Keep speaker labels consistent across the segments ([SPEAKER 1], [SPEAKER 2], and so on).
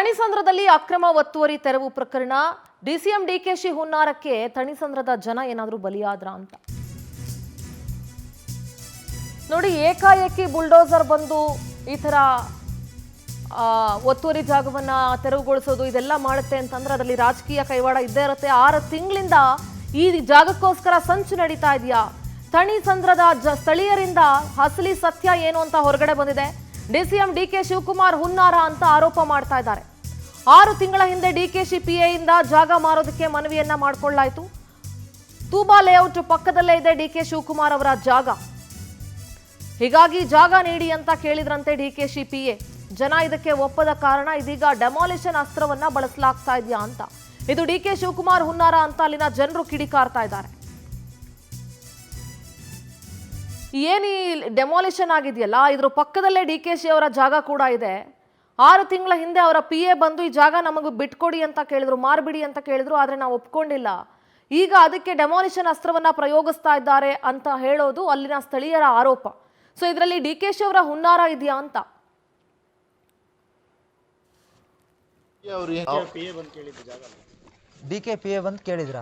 [SPEAKER 1] ಥಣಿಸಂದ್ರದಲ್ಲಿ ಅಕ್ರಮ ಒತ್ತುವರಿ ತೆರವು ಪ್ರಕರಣ ಡಿಸಿಎಂ ಡಿಕೆಶಿ ಹುನ್ನಾರಕ್ಕೆ ಥಣಿಸಂದ್ರದ ಜನ ಏನಾದರೂ ಬಲಿಯಾದ್ರ ಅಂತ ನೋಡಿ. ಏಕಾಏಕಿ ಬುಲ್ಡೋಸರ್ ಬಂದು ಈ ತರ ಒತ್ತುವರಿ ಜಾಗವನ್ನ ತೆರವುಗೊಳಿಸೋದು ಇದೆಲ್ಲ ಮಾಡುತ್ತೆ ಅಂತಂದ್ರೆ ಅದರಲ್ಲಿ ರಾಜಕೀಯ ಕೈವಾಡ ಇದ್ದೇ ಇರುತ್ತೆ. 6 ತಿಂಗಳಿಂದ ಈ ಜಾಗಕ್ಕೋಸ್ಕರ ಸಂಚು ನಡೀತಾ ಇದೆಯಾ? ಥಣಿಸಂದ್ರದ ಸ್ಥಳೀಯರಿಂದ ಅಸಲಿ ಸತ್ಯ ಏನು ಅಂತ ಹೊರಗಡೆ ಬಂದಿದೆ. ಡಿಸಿಎಂ ಡಿಕೆ ಶಿವಕುಮಾರ್ ಹುನ್ನಾರ ಅಂತ ಆರೋಪ ಮಾಡ್ತಾ ಇದ್ದಾರೆ. 6 ತಿಂಗಳ ಹಿಂದೆ ಡಿಕೆಶಿ ಪಿಎಯಿಂದ ಜಾಗ ಮಾರೋದಕ್ಕೆ ಮನವಿಯನ್ನ ಮಾಡಿಕೊಳ್ಳಾಯಿತು. ತೂಬಾ ಲೇಔಟ್ ಪಕ್ಕದಲ್ಲೇ ಇದೆ ಡಿಕೆ ಶಿವಕುಮಾರ್ ಅವರ ಜಾಗ. ಹೀಗಾಗಿ ಜಾಗ ನೀಡಿ ಅಂತ ಕೇಳಿದ್ರಂತೆ ಡಿಕೆಶಿ ಪಿಎ. ಜನ ಇದಕ್ಕೆ ಒಪ್ಪದ ಕಾರಣ ಇದೀಗ ಡೆಮಾಲಿಷನ್ ಅಸ್ತ್ರವನ್ನ ಬಳಸಲಾಗ್ತಾ ಇದೆಯಾ ಅಂತ. ಇದು ಡಿಕೆ ಶಿವಕುಮಾರ್ ಹುನ್ನಾರ ಅಂತ ಅಲ್ಲಿನ ಜನರು ಕಿಡಿಕಾರ್ತಾ ಇದ್ದಾರೆ. ಏನಿ ಡೆಮಾಲಿಷನ್ ಆಗಿದೆಯಲ್ಲ, ಇದ್ರ ಪಕ್ಕದಲ್ಲೇ ಡಿಕೆಶಿ ಅವರ ಜಾಗ ಕೂಡ ಇದೆ. 6 ತಿಂಗಳ ಹಿಂದೆ ಅವರ ಪಿಎ ಬಂದು ಈ ಜಾಗ ನಮಗೆ ಬಿಟ್ಕೊಡಿ ಅಂತ ಕೇಳಿದ್ರು, ಮಾರ್ಬಿಡಿ ಅಂತ ಕೇಳಿದ್ರು, ಆದ್ರೆ ನಾವು ಒಪ್ಕೊಂಡಿಲ್ಲ. ಈಗ ಅದಕ್ಕೆ ಡೆಮಾಲಿಷನ್ ಅಸ್ತ್ರವನ್ನ ಪ್ರಯೋಗಿಸ್ತಾ ಇದ್ದಾರೆ ಅಂತ ಹೇಳೋದು ಅಲ್ಲಿನ ಸ್ಥಳೀಯರ ಆರೋಪ. ಸೊ ಇದರಲ್ಲಿ ಡಿಕೆಶಿ ಅವರ ಹುನ್ನಾರ ಇದೆಯಾ ಅಂತ.
[SPEAKER 2] ಡಿಕೆ ಪಿಎ ಬಂದು ಕೇಳಿದ್ರ?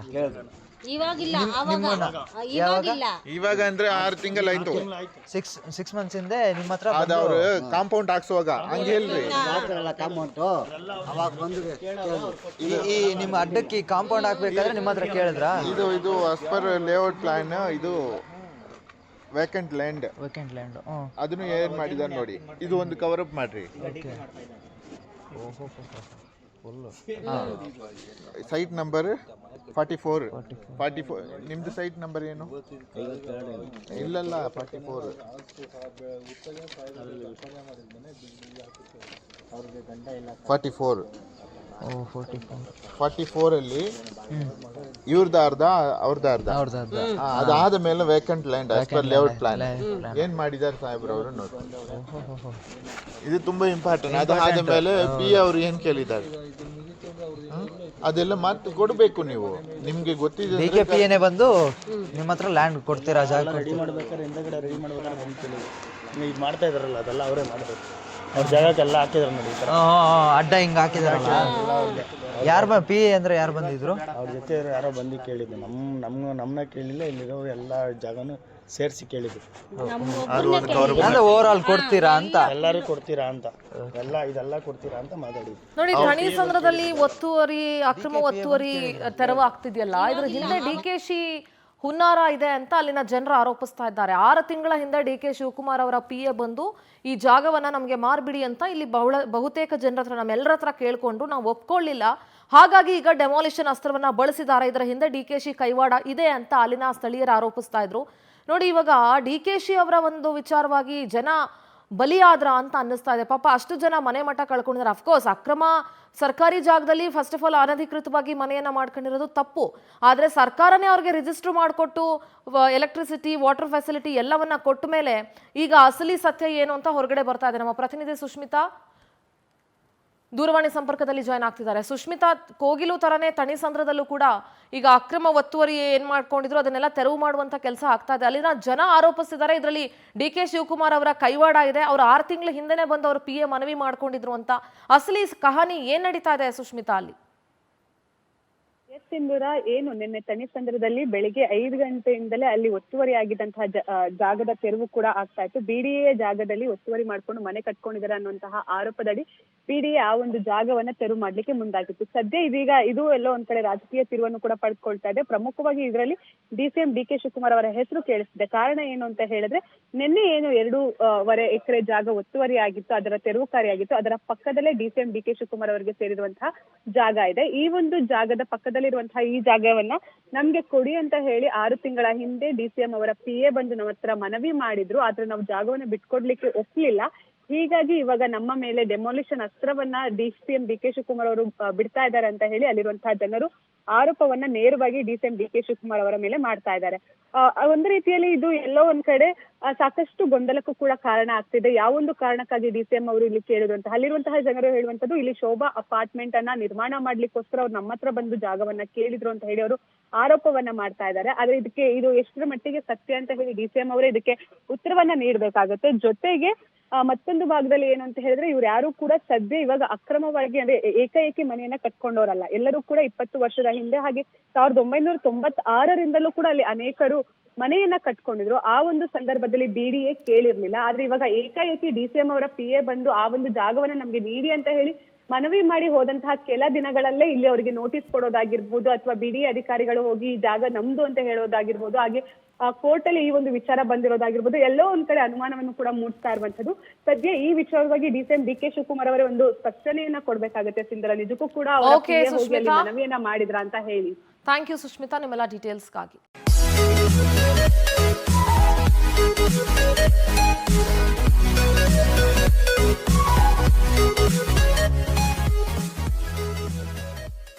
[SPEAKER 3] ಇವಾಗ ಅಂದ್ರೆ 6 ತಿಂಗಳಾಯ್ತು.
[SPEAKER 2] 6 ಮಂತ್ಸ್ ಹಿಂದೆ ನಿಮ್ಮ ಹತ್ರ
[SPEAKER 3] ಅವ್ರು ಕಾಂಪೌಂಡ್ ಹಾಕ್ಸುವಾಗ ಹಂಗೆ ಹೇಳ್ರಿ.
[SPEAKER 2] ಈ ನಿಮ್ಮ ಅಡ್ಡಕ್ಕೆ ಕಾಂಪೌಂಡ್ ಹಾಕ್ಬೇಕಾದ್ರೆ ನಿಮ್ಮ ಹತ್ರ ಕೇಳಿದ್ರ?
[SPEAKER 3] ಇದು ಆಸ್ ಪರ್ ಲೇಔಟ್ ಪ್ಲಾನ್, ಇದು ವೇಕೆಂಟ್ ಲ್ಯಾಂಡ್ ಅದನ್ನು ಏನ್ ಮಾಡಿದಾರೆ ನೋಡಿ. ಇದು ಒಂದು ಕವರ್ ಅಪ್ ಮಾಡ್ರಿ. Site number 44. ನಿಮ್ದು ಸೈಟ್ ನಂಬರ್ ಏನು? ಇಲ್ಲಲ್ಲ 44. 44 ಅಲ್ಲಿ ಇವ್ರದ್ದು ಅರ್ಧ ಅವ್ರದ್ದು ಅರ್ಧ. ಅದಾದ ಮೇಲೆ vacant land as per layout plan ಏನ್ ಮಾಡಿದಾರೆ ಸಾಹೇಬ್ರವರು ನೋಡಿ. ಇದು ತುಂಬಾ ಇಂಪಾರ್ಟೆಂಟ್. ಅದಾದ ಮೇಲೆ ಪಿ ಅವ್ರು ಏನ್ ಕೇಳಿದ್ದಾರೆ ಅದೆಲ್ಲ ಮತ್ತೆ ಕೊಡ್ಬೇಕು. ನೀವು ನಿಮ್ಗೆ ಗೊತ್ತಿದೆ
[SPEAKER 2] ಡಿಕೆ ಪಿಎನೇ ಬಂದು ನಿಮ್ಮ ಹತ್ರ ಲ್ಯಾಂಡ್ ಕೊಡ್ತೀರಾ? ಜಾಗ
[SPEAKER 4] ರೆಡಿ ಮಾಡ್ಬೇಕಾದ್ರೆ ಹಿಂದಗಡೆ ರೆಡಿ ಮಾಡ್ಬೇಕಾದ್ರೆ ಬಂದು ಕೇಳಿ ಈಗ ಮಾಡ್ತಾ ಇದಾರಲ್ಲ ಅದೆಲ್ಲ ಅವರೇ ಮಾಡಬೇಕು. ಅವ್ರ ಜಾಗಕ್ಕೆಲ್ಲ ಹಾಕಿದಾರೆ ನೋಡಿ.
[SPEAKER 2] ಅಡ್ಡ ಹಿಂಗ್ ಹಾಕಿದಾರಲ್ಲ. ಯಾರು ಪಿ ಎ ಅಂದ್ರೆ ಯಾರು ಬಂದಿದ್ರು?
[SPEAKER 4] ಅವ್ರ ಜೊತೆ ಯಾರೋ ಬಂದು ಕೇಳಿದ್ದು. ನಮ್ಮನ್ನ ಕೇಳಿಲ್ಲ, ಇಲ್ಲಿರೋ ಎಲ್ಲ ಜಾಗನು ಸೇರಿಸಿ ಕೇಳಿದ್ರು.
[SPEAKER 2] ಓವರ್ ಆಲ್ ಕೊಡ್ತೀರಾ ಅಂತ?
[SPEAKER 4] ಎಲ್ಲರೂ ಕೊಡ್ತೀರಾ ಅಂತ, ಇದೆಲ್ಲ ಕೊಡ್ತೀರಾ ಅಂತ ಮಾತಾಡಿದ್ರು
[SPEAKER 1] ನೋಡಿ. ಥಣಿಸಂದ್ರದಲ್ಲಿ ಒತ್ತುವರಿ, ಅಕ್ರಮ ಒತ್ತುವರಿ ತೆರವು ಆಗ್ತಿದೆಯಲ್ಲ, ಇದ್ರ ಹಿಂದೆ ಡಿಕೆಶಿ ಹುನ್ನಾರ ಇದೆ ಅಂತ ಅಲ್ಲಿನ ಜನರು ಆರೋಪಿಸ್ತಾ ಇದ್ದಾರೆ. 6 ತಿಂಗಳ ಹಿಂದೆ ಡಿಕೆ ಶಿವಕುಮಾರ್ ಅವರ ಪಿಎ ಬಂದು ಈ ಜಾಗವನ್ನ ನಮಗೆ ಮಾರ್ಬಿಡಿ ಅಂತ ಇಲ್ಲಿ ಬಹುತೇಕ ಜನರ ಹತ್ರ, ನಮ್ಮೆಲ್ಲರ ಹತ್ರ ಕೇಳ್ಕೊಂಡು ನಾವು ಒಪ್ಕೊಳ್ಳಿಲ್ಲ. ಹಾಗಾಗಿ ಈಗ ಡೆಮಾಲಿಷನ್ ಅಸ್ತ್ರವನ್ನ ಬಳಸಿದ್ದಾರೆ. ಇದರ ಹಿಂದೆ ಡಿಕೆಶಿ ಕೈವಾಡ ಇದೆ ಅಂತ ಅಲ್ಲಿನ ಸ್ಥಳೀಯರು ಆರೋಪಿಸ್ತಾ ಇದ್ರು. ನೋಡಿ, ಇವಾಗ ಡಿಕೆಶಿ ಅವರ ಒಂದು ವಿಚಾರವಾಗಿ ಜನ ಬಲಿಯಾದ್ರ ಅಂತ ಅನ್ನಿಸ್ತಾ ಇದೆ. ಪಾಪ ಅಷ್ಟು ಜನ ಮನೆ ಮಠ ಕಳ್ಕೊಂಡಿದ್ದಾರೆ. ಅಫ್ಕೋರ್ಸ್ ಅಕ್ರಮ ಸರ್ಕಾರಿ ಜಾಗದಲ್ಲಿ ಫಸ್ಟ್ ಆಫ್ ಆಲ್ ಅನಧಿಕೃತವಾಗಿ ಮನೆಯನ್ನ ಮಾಡ್ಕೊಂಡಿರೋದು ತಪ್ಪು. ಆದ್ರೆ ಸರ್ಕಾರನೇ ಅವ್ರಿಗೆ ರಿಜಿಸ್ಟರ್ ಮಾಡಿಕೊಟ್ಟು ಎಲೆಕ್ಟ್ರಿಸಿಟಿ, ವಾಟರ್ ಫೆಸಿಲಿಟಿ ಎಲ್ಲವನ್ನ ಕೊಟ್ಟ ಮೇಲೆ ಈಗ ಅಸಲಿ ಸತ್ಯ ಏನು ಅಂತ ಹೊರಗಡೆ ಬರ್ತಾ ಇದೆ. ನಮ್ಮ ಪ್ರತಿನಿಧಿ ಸುಷ್ಮಿತಾ ದೂರವಾಣಿ ಸಂಪರ್ಕದಲ್ಲಿ ಜಾಯ್ನ್ ಆಗ್ತಿದ್ದಾರೆ. ಸುಷ್ಮಿತಾ, ಕೋಗಿಲು ತರನೇ ಥಣಿಸಂದ್ರದಲ್ಲೂ ಕೂಡ ಈಗ ಅಕ್ರಮ ಒತ್ತುವರಿ ಏನ್ ಮಾಡ್ಕೊಂಡಿದ್ರು ಅದನ್ನೆಲ್ಲ ತೆರವು ಮಾಡುವಂತ ಕೆಲಸ ಆಗ್ತಾ ಇದೆ. ಅಲ್ಲಿನ ಜನ ಆರೋಪಿಸಿದ್ದಾರೆ ಇದರಲ್ಲಿ ಡಿಕೆ ಶಿವಕುಮಾರ್ ಅವರ ಕೈವಾಡ ಇದೆ. ಅವರು 6 ತಿಂಗಳ ಹಿಂದೆನೆ ಬಂದು ಅವರು ಪಿಎ ಮನವಿ ಮಾಡ್ಕೊಂಡಿದ್ರು ಅಂತ. ಅಸಲಿ ಕಹಾನಿ ಏನ್ ನಡೀತಾ ಇದೆ ಸುಷ್ಮಿತಾ ಅಲ್ಲಿ?
[SPEAKER 5] ಸಿಂಧೂರ, ಏನು ನಿನ್ನೆ ಥಣಿಸಂದ್ರದಲ್ಲಿ ಬೆಳಿಗ್ಗೆ 5 ಗಂಟೆಯಿಂದಲೇ ಅಲ್ಲಿ ಒತ್ತುವರಿ ಆಗಿದ್ದಂತಹ ಜಾಗದ ತೆರವು ಕೂಡ ಆಗ್ತಾ ಇತ್ತು. ಬಿಡಿಎ ಜಾಗದಲ್ಲಿ ಒತ್ತುವರಿ ಮಾಡ್ಕೊಂಡು ಮನೆ ಕಟ್ಕೊಂಡಿದ್ದಾರೆ ಅನ್ನುವಂತಹ ಆರೋಪದಡಿ ಬಿಡಿಎ ಆ ಒಂದು ಜಾಗವನ್ನ ತೆರವು ಮಾಡ್ಲಿಕ್ಕೆ ಮುಂದಾಗಿತ್ತು. ಸದ್ಯ ಇದೀಗ ಇದು ಎಲ್ಲೋ ಒಂದ್ ಕಡೆ ರಾಜಕೀಯ ತಿರುವನ್ನು ಕೂಡ ಪಡೆದುಕೊಳ್ತಾ ಇದೆ. ಪ್ರಮುಖವಾಗಿ ಇದರಲ್ಲಿ ಡಿಸಿಎಂ ಡಿಕೆ ಶಿವಕುಮಾರ್ ಅವರ ಹೆಸರು ಕೇಳಿಸ್ತಿದೆ. ಕಾರಣ ಏನು ಅಂತ ಹೇಳಿದ್ರೆ, ನಿನ್ನೆ ಏನು 2.5 ಎಕರೆ ಜಾಗ ಒತ್ತುವರಿ ಆಗಿತ್ತು, ಅದರ ತೆರವು ಕಾರ್ಯಾಗಿತ್ತು. ಅದರ ಪಕ್ಕದಲ್ಲೇ ಡಿಸಿಎಂ ಡಿಕೆ ಶಿವಕುಮಾರ್ ಅವರಿಗೆ ಸೇರಿರುವಂತಹ ಜಾಗ ಇದೆ. ಈ ಒಂದು ಜಾಗದ ಪಕ್ಕದಲ್ಲಿರುವಂತಹ ಈ ಜಾಗವನ್ನ ನಮ್ಗೆ ಕೊಡಿ ಅಂತ ಹೇಳಿ 6 ತಿಂಗಳ ಹಿಂದೆ ಡಿಸಿಎಂ ಅವರ ಪಿಎ ಬಂದು ನಮ್ಮ ಹತ್ರ ಮನವಿ ಮಾಡಿದ್ರು. ಆದ್ರೆ ನಾವು ಜಾಗವನ್ನ ಬಿಟ್ಕೊಡ್ಲಿಕ್ಕೆ ಒಪ್ಲಿಲ್ಲ. ಹೀಗಾಗಿ ಇವಾಗ ನಮ್ಮ ಮೇಲೆ ಡೆಮಾಲಿಷನ್ ಅಸ್ತ್ರವನ್ನ ಡಿಸಿಎಂ ಡಿಕೆ ಶಿವಕುಮಾರ್ ಅವರು ಬಿಡ್ತಾ ಇದ್ದಾರೆ ಅಂತ ಹೇಳಿ ಅಲ್ಲಿರುವಂತಹ ಜನರು ಆರೋಪವನ್ನ ನೇರವಾಗಿ ಡಿಸಿಎಂ ಡಿಕೆ ಶಿವಕುಮಾರ್ ಅವರ ಮೇಲೆ ಮಾಡ್ತಾ ಇದ್ದಾರೆ. ಒಂದು ರೀತಿಯಲ್ಲಿ ಇದು ಎಲ್ಲೋ ಒಂದ್ ಕಡೆ ಸಾಕಷ್ಟು ಗೊಂದಲಕ್ಕೂ ಕೂಡ ಕಾರಣ ಆಗ್ತಿದೆ. ಯಾವೊಂದು ಕಾರಣಕ್ಕಾಗಿ ಡಿಸಿಎಂ ಅವರು ಇಲ್ಲಿ ಕೇಳಿರುವಂತಹ, ಅಲ್ಲಿರುವಂತಹ ಜನರು ಹೇಳುವಂತದ್ದು ಇಲ್ಲಿ ಶೋಭಾ ಅಪಾರ್ಟ್ಮೆಂಟ್ ಅನ್ನ ನಿರ್ಮಾಣ ಮಾಡ್ಲಿಕ್ಕೋಸ್ಕರ ಅವ್ರು ನಮ್ಮ ಹತ್ರ ಬಂದು ಜಾಗವನ್ನ ಕೇಳಿದ್ರು ಅಂತ ಹೇಳಿ ಅವರು ಆರೋಪವನ್ನ ಮಾಡ್ತಾ ಇದ್ದಾರೆ. ಆದ್ರೆ ಇದು ಎಷ್ಟರ ಮಟ್ಟಿಗೆ ಸತ್ಯ ಅಂತ ಹೇಳಿ ಡಿಸಿಎಂ ಅವರೇ ಇದಕ್ಕೆ ಉತ್ತರವನ್ನ ನೀಡಬೇಕಾಗುತ್ತೆ. ಜೊತೆಗೆ ಮತ್ತೊಂದು ಭಾಗದಲ್ಲಿ ಏನು ಅಂತ ಹೇಳಿದ್ರೆ ಇವ್ರು ಯಾರು ಕೂಡ ಸದ್ಯ ಇವಾಗ ಅಕ್ರಮವಾಗಿ ಅಂದ್ರೆ ಏಕಾಏಕಿ ಮನೆಯನ್ನ ಕಟ್ಕೊಂಡವರಲ್ಲ. ಎಲ್ಲರೂ ಕೂಡ 20 ವರ್ಷದ ಹಿಂದೆ ಹಾಗೆ 1996ರಿಂದಲೂ ಕೂಡ ಅಲ್ಲಿ ಅನೇಕರು ಮನೆಯನ್ನ ಕಟ್ಕೊಂಡಿದ್ರು. ಆ ಒಂದು ಸಂದರ್ಭದಲ್ಲಿ BDA ಕೇಳಿರ್ಲಿಲ್ಲ. ಆದ್ರೆ ಇವಾಗ ಏಕಾಏಕಿ DCM ಅವರ PA ಬಂದು ಆ ಒಂದು ಜಾಗವನ್ನ ನಮ್ಗೆ ನೀಡಿ ಅಂತ ಹೇಳಿ ಮನವಿ ಮಾಡಿ ಹೋದಂತಹ ಕೆಲ ದಿನಗಳಲ್ಲೇ ಇಲ್ಲಿ ಅವರಿಗೆ ನೋಟಿಸ್ ಕೊಡೋದಾಗಿರ್ಬೋದು, ಅಥವಾ BDA ಅಧಿಕಾರಿಗಳು ಹೋಗಿ ಈ ಜಾಗ ನಮ್ದು ಅಂತ ಹೇಳೋದಾಗಿರ್ಬೋದು, ಹಾಗೆ ಕೋರ್ಟ್ ಅಲ್ಲಿ ಈ ಒಂದು ವಿಚಾರ ಬಂದಿರೋದಾಗಿರ್ಬೋದು, ಎಲ್ಲೋ ಒಂದ್ ಕಡೆ ಅನುಮಾನವನ್ನು ಕೂಡ ಮೂಡಿಸ್ತಾ ಇರುವಂತದ್ದು. ಸದ್ಯ ಈ ವಿಚಾರವಾಗಿ DCM DK ಶಿವಕುಮಾರ್ ಅವರೇ ಒಂದು ಸ್ಪಷ್ಟನೆಯನ್ನ ಕೊಡ್ಬೇಕಾಗತ್ತೆ ಸಿಂಧರ. ನಿಜಕ್ಕೂ ಕೂಡ ಅವರ
[SPEAKER 1] Okay,
[SPEAKER 5] PA ಹೋಗಿ ಅಲ್ಲಿ
[SPEAKER 1] ಸುಷ್ಮಿತಾ.
[SPEAKER 5] ಮನವಿಯನ್ನ ಮಾಡಿದ್ರ ಅಂತ ಹೇಳಿ.
[SPEAKER 1] ಥ್ಯಾಂಕ್ ಯು ಸುಷ್ಮಿತಾ, ನಿಮ್ಮೆಲ್ಲ ಡೀಟೇಲ್ಸ್ಗಾಗಿ.